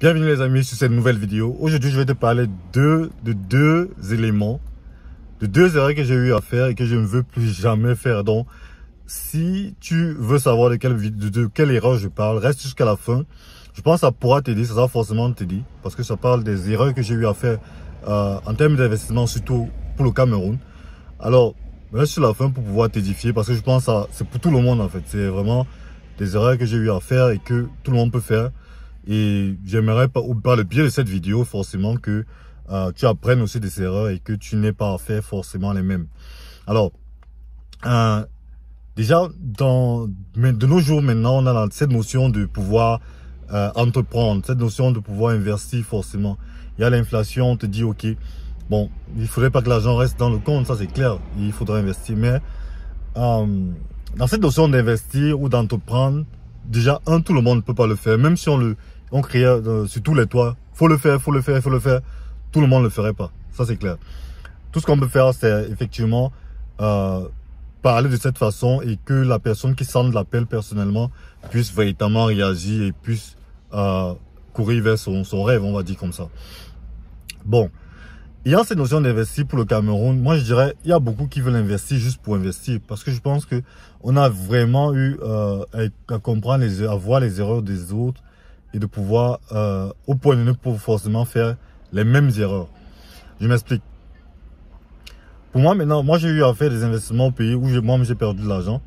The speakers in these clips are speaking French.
Bienvenue les amis sur cette nouvelle vidéo. Aujourd'hui je vais te parler de deux éléments, de deux erreurs que j'ai eu à faire et que je ne veux plus jamais faire. Donc si tu veux savoir de quelle erreur je parle, reste jusqu'à la fin. Je pense que ça pourra t'aider, ça va forcément t'aider parce que ça parle des erreurs que j'ai eu à faire en termes d'investissement, surtout pour le Cameroun. Alors reste sur la fin pour pouvoir t'édifier parce que je pense que c'est pour tout le monde en fait. C'est vraiment des erreurs que j'ai eu à faire et que tout le monde peut faire. Et j'aimerais par le biais de cette vidéo forcément que tu apprennes aussi des erreurs et que tu n'aies pas à faire forcément les mêmes. Alors, déjà, de nos jours maintenant, on a cette notion de pouvoir entreprendre, cette notion de pouvoir investir forcément. Il y a l'inflation, on te dit ok, bon, il ne faudrait pas que l'argent reste dans le compte, ça c'est clair, il faudra investir. Mais dans cette notion d'investir ou d'entreprendre, déjà, tout le monde ne peut pas le faire. Même si on criait sur tous les toits, faut le faire. Tout le monde ne le ferait pas. Ça, c'est clair. Tout ce qu'on peut faire, c'est effectivement parler de cette façon et que la personne qui sent l'appel personnellement puisse véritablement réagir et puisse courir vers son rêve, on va dire comme ça. Bon. Il y a cette notion d'investir pour le Cameroun. Moi, je dirais, il y a beaucoup qui veulent investir juste pour investir. Parce que je pense que on a vraiment eu à comprendre, à voir les erreurs des autres et de pouvoir, au point de ne pas forcément faire les mêmes erreurs. Je m'explique. Pour moi, maintenant, moi, j'ai eu à faire des investissements au pays où moi-même j'ai perdu de l'argent.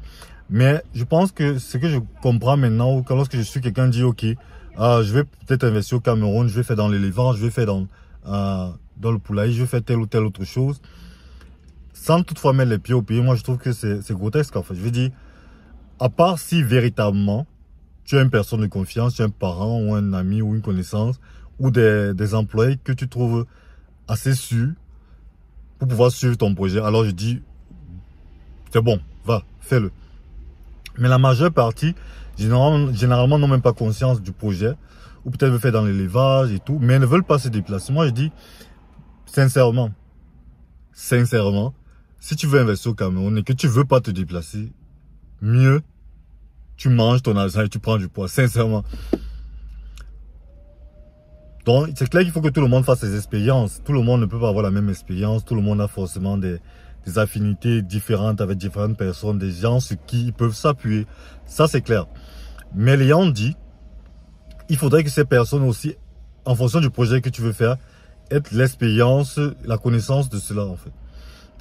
Mais je pense que ce que je comprends maintenant, lorsque je suis quelqu'un dit, ok, je vais peut-être investir au Cameroun, je vais faire dans l'élevage, je vais faire dans le poulailler, je vais faire telle ou telle autre chose, sans toutefois mettre les pieds au pays. Moi, je trouve que c'est grotesque, en fait. Je veux dire, à part si véritablement, tu as une personne de confiance, tu as un parent ou un ami ou une connaissance, ou des employés que tu trouves assez sûrs pour pouvoir suivre ton projet. Alors, je dis, c'est bon, va, fais-le. Mais la majeure partie, généralement n'ont même pas conscience du projet, ou peut-être le faire dans l'élevage et tout, mais ne veulent pas se déplacer. Moi, je dis, sincèrement, si tu veux investir au Cameroun et que tu veux pas te déplacer, mieux, tu manges ton argent et tu prends du poids, sincèrement. Donc, c'est clair qu'il faut que tout le monde fasse ses expériences. Tout le monde ne peut pas avoir la même expérience. Tout le monde a forcément des affinités différentes avec différentes personnes, des gens sur qui ils peuvent s'appuyer. Ça, c'est clair. Mais l'ayant dit, il faudrait que ces personnes aussi, en fonction du projet que tu veux faire, aient l'expérience, la connaissance de cela, en fait.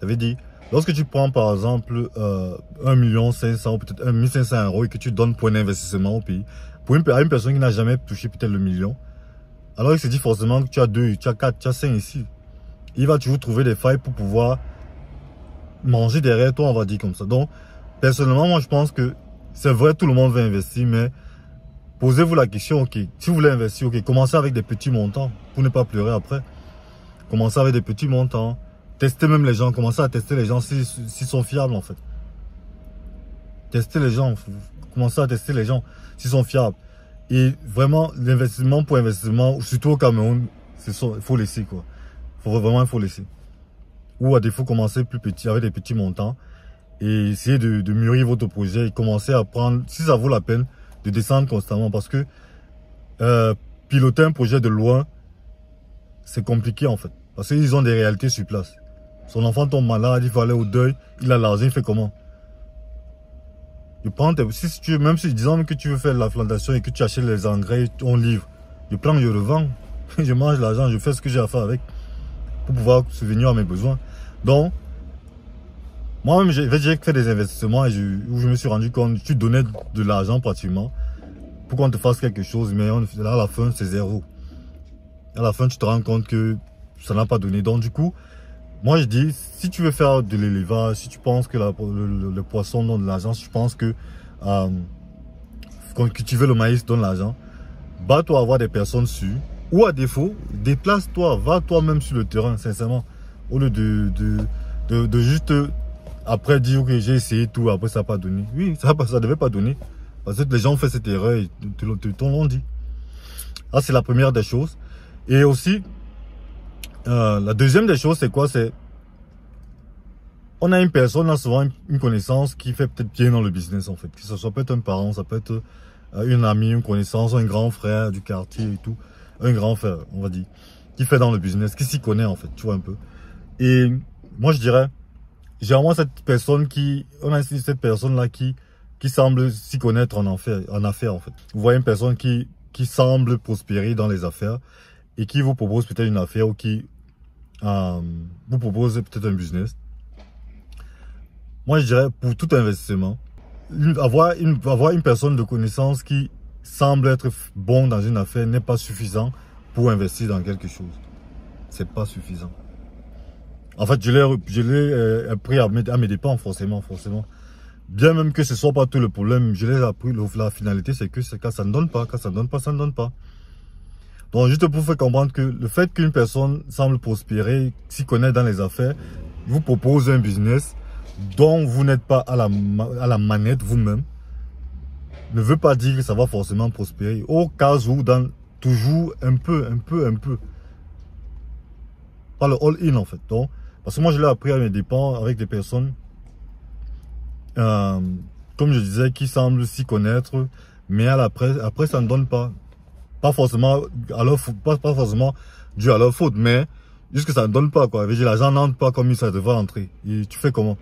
Ça veut dire, lorsque tu prends, par exemple, 1,5 million ou peut-être 1 500 € et que tu donnes pour un investissement au pays, à une personne qui n'a jamais touché peut-être le million, alors il se dit forcément que tu as 2, tu as 4, tu as 5 ici. Il va toujours trouver des failles pour pouvoir manger derrière toi, on va dire comme ça. Donc, personnellement, moi, je pense que c'est vrai, tout le monde veut investir, mais posez-vous la question, ok, si vous voulez investir, ok, commencez avec des petits montants pour ne pas pleurer après. Commencez avec des petits montants. Testez même les gens, commencez à tester les gens s'ils sont fiables en fait. Testez les gens, commencez à tester les gens s'ils sont fiables. Et vraiment, l'investissement pour investissement, surtout au Cameroun, il faut laisser quoi. Il faut laisser. Ou à défaut, commencer plus petit, avec des petits montants. Et essayer de mûrir votre projet et commencer à prendre, si ça vaut la peine, de descendre constamment. Parce que piloter un projet de loin, c'est compliqué en fait. Parce qu'ils ont des réalités sur place. Son enfant tombe malade, il faut aller au deuil, il a l'argent, il fait comment? Même si disons que tu veux faire la plantation et que tu achètes les engrais, on livre. Je prends, je revends, je mange l'argent, je fais ce que j'ai à faire avec pour pouvoir subvenir à mes besoins. Donc, moi-même, j'ai fait des investissements où je me suis rendu compte, tu donnais de l'argent pratiquement pour qu'on te fasse quelque chose, mais à la fin, c'est zéro. À la fin, tu te rends compte que ça n'a pas donné. Donc, du coup, moi, je dis, si tu veux faire de l'élevage, si tu penses que le poisson donne de l'argent, si tu penses que cultiver le maïs donne de l'argent, bats-toi à avoir des personnes sûres. Ou à défaut, déplace-toi, va toi-même sur le terrain, sincèrement. Au lieu de juste après dire que j'ai essayé tout, après ça n'a pas donné. Oui, ça ne devait pas donner. Parce que les gens ont fait cette erreur et te l'ont dit. Ah, c'est la première des choses. Et aussi, la deuxième des choses, c'est quoi? C'est on a une personne, on a souvent une connaissance qui fait peut-être bien dans le business en fait. Que ce soit peut-être un parent, ça peut être une amie, une connaissance, un grand frère du quartier et tout. un grand frère, on va dire, qui fait dans le business, qui s'y connaît en fait, tu vois un peu. Et moi je dirais, généralement cette personne on a cette personne-là qui semble s'y connaître en affaires en fait. Vous voyez une personne qui semble prospérer dans les affaires et qui vous propose peut-être une affaire ou qui vous propose peut-être un business. Moi je dirais, pour tout investissement, avoir une personne de connaissance qui semble être bon dans une affaire n'est pas suffisant pour investir dans quelque chose. C'est pas suffisant. En fait, je l'ai appris à mes dépens, forcément. Bien même que ce soit pas tout le problème, je l'ai appris. La finalité, c'est que quand ça ne donne pas, quand ça ne donne pas, ça ne donne pas. Donc, juste pour vous faire comprendre que le fait qu'une personne semble prospérer, s'y connaît dans les affaires, vous propose un business dont vous n'êtes pas à la manette vous-même, ne veut pas dire que ça va forcément prospérer. Au cas où, toujours un peu. Pas le all-in en fait. Donc, parce que moi je l'ai appris à mes dépens avec des personnes, comme je disais, qui semblent s'y connaître, mais après ça ne donne pas. Pas forcément pas forcément dû à leur faute, mais juste que ça ne donne pas quoi. L'argent n'entre pas comme ça devrait entrer. Et tu fais comment?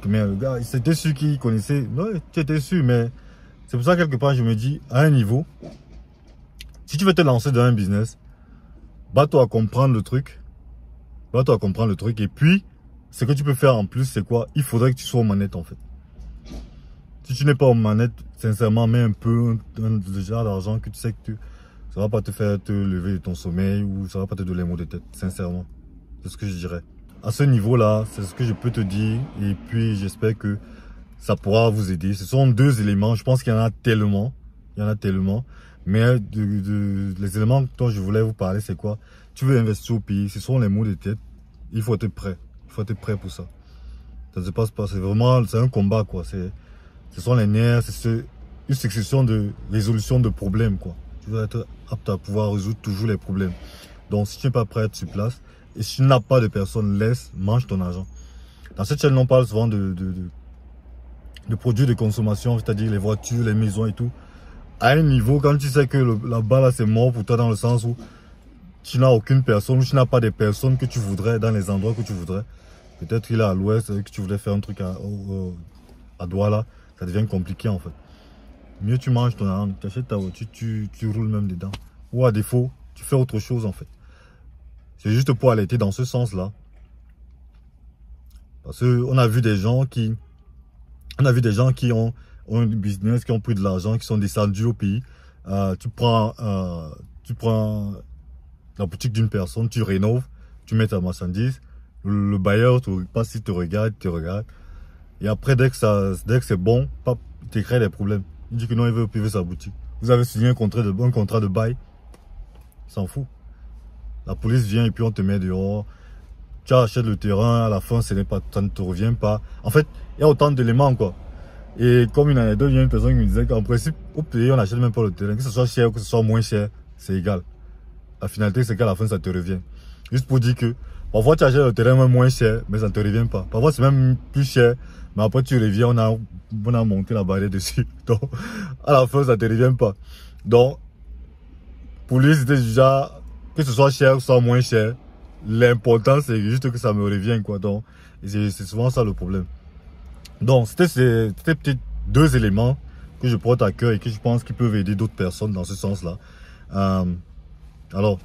Mais le gars, c'était sûr qu'il connaissait. Ouais, tu étais sûr, mais c'est pour ça quelque part je me dis, à un niveau, si tu veux te lancer dans un business, bats-toi à comprendre le truc. Et puis, ce que tu peux faire en plus, c'est quoi? Il faudrait que tu sois aux manettes en fait. Si tu n'es pas aux manettes, sincèrement, mets un peu déjà d'argent que tu sais que ça va pas te faire te lever de ton sommeil ou ça va pas te donner les maux de tête, sincèrement. C'est ce que je dirais. À ce niveau-là, c'est ce que je peux te dire. Et puis, j'espère que ça pourra vous aider. Ce sont deux éléments. Je pense qu'il y en a tellement. Mais les éléments dont je voulais vous parler, c'est quoi? Tu veux investir au pays. Ce sont les maux de tête. Il faut être prêt. Il faut être prêt pour ça. Ça ne se passe pas. C'est vraiment, c'est un combat, quoi. Ce sont les nerfs. C'est une succession de résolution de problèmes, quoi. Tu dois être apte à pouvoir résoudre toujours les problèmes. Donc, si tu n'es pas prêt à être sur place, et si tu n'as pas de personne, mange ton argent. Dans cette chaîne, on parle souvent de produits de consommation, c'est-à-dire les voitures, les maisons et tout. À un niveau, quand tu sais que là-bas, là, c'est mort pour toi dans le sens où tu n'as aucune personne, ou tu n'as pas des personnes que tu voudrais dans les endroits que tu voudrais. Peut-être qu'il est à l'ouest, que tu voudrais faire un truc à Douala, ça devient compliqué en fait. Mieux tu manges ton argent, tu achètes ta voiture, tu roules même dedans. Ou à défaut, tu fais autre chose en fait. C'est juste pour alerter dans ce sens-là. Parce qu'on a vu des gens qui ont un business, qui ont pris de l'argent, qui sont descendus au pays. Tu prends la boutique d'une personne, tu rénoves, tu mets ta marchandise. Le bailleur passe, il te regarde. Et après, dès que c'est bon, il te crée des problèmes. Il dit que non, il veut priver sa boutique. Vous avez signé un contrat de bail. Il s'en fout. La police vient et puis on te met dehors. Tu achètes le terrain, à la fin, ça ne te revient pas. En fait, il y a autant d'éléments, quoi. Et comme une anecdote, il y a une personne qui me disait qu'en principe, au pays, on n'achète même pas le terrain. Que ce soit cher ou que ce soit moins cher, c'est égal. La finalité, c'est qu'à la fin, ça te revient. Juste pour dire que parfois, tu achètes le terrain même moins cher, mais ça ne te revient pas. Parfois, c'est même plus cher, mais après, tu reviens, on a monté la barrière dessus. Donc, à la fin, ça ne te revient pas. Donc, pour lui, c'était déjà, que ce soit cher ou soit moins cher, l'important, c'est juste que ça me revienne, quoi. Donc, c'est souvent ça le problème. Donc, c'était peut-être deux éléments que je porte à cœur et que je pense qu'ils peuvent aider d'autres personnes dans ce sens-là. Alors,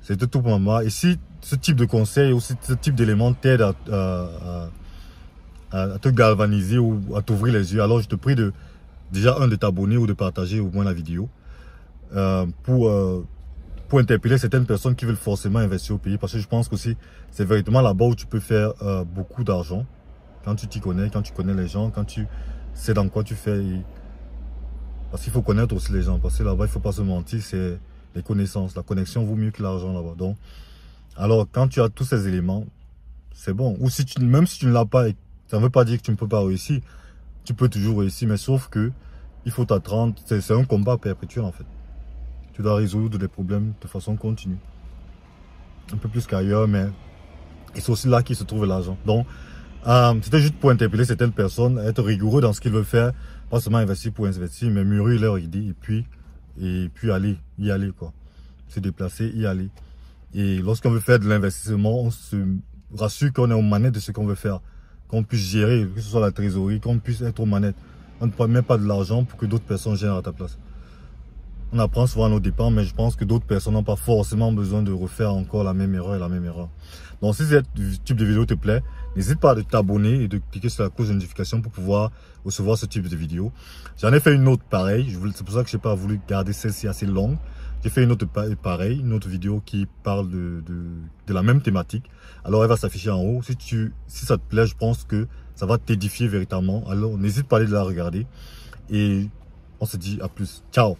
c'était tout pour moi. Et si ce type de conseil ou ce type d'éléments t'aide à te galvaniser ou à t'ouvrir les yeux, alors je te prie de t'abonner ou de partager au moins la vidéo pour interpeller certaines personnes qui veulent forcément investir au pays. Parce que je pense que c'est véritablement là-bas où tu peux faire beaucoup d'argent. Quand tu t'y connais, quand tu connais les gens, quand tu sais dans quoi tu fais. Parce qu'il faut connaître aussi les gens. Parce que là-bas, il ne faut pas se mentir, c'est les connaissances. La connexion vaut mieux que l'argent là-bas. Donc, alors, quand tu as tous ces éléments, c'est bon. Ou même si tu ne l'as pas, ça ne veut pas dire que tu ne peux pas réussir. Tu peux toujours réussir, mais sauf que il faut t'attendre. C'est un combat perpétuel en fait. Tu dois résoudre des problèmes de façon continue. Un peu plus qu'ailleurs, mais c'est aussi là qu'il se trouve l'argent. Donc, c'était juste pour interpeller certaines personnes, être rigoureux dans ce qu'ils veulent faire. Pas seulement investir pour investir, mais mûrir leur idée et puis et puis y aller quoi. Se déplacer, y aller. Et lorsqu'on veut faire de l'investissement, on se rassure qu'on est aux manettes de ce qu'on veut faire, qu'on puisse gérer, que ce soit la trésorerie, qu'on puisse être aux manettes. On ne prend même pas de l'argent pour que d'autres personnes gèrent à ta place. On apprend souvent à nos dépens, mais je pense que d'autres personnes n'ont pas forcément besoin de refaire encore la même erreur et la même erreur. Donc si ce type de vidéo te plaît, n'hésite pas à t'abonner et de cliquer sur la cloche de notification pour pouvoir recevoir ce type de vidéo. J'en ai fait une autre pareille, c'est pour ça que je n'ai pas voulu garder celle-ci assez longue. J'ai fait une autre pareille, une autre vidéo qui parle de la même thématique. Alors elle va s'afficher en haut. Si ça te plaît, je pense que ça va t'édifier véritablement. Alors n'hésite pas à aller la regarder. Et on se dit à plus. Ciao!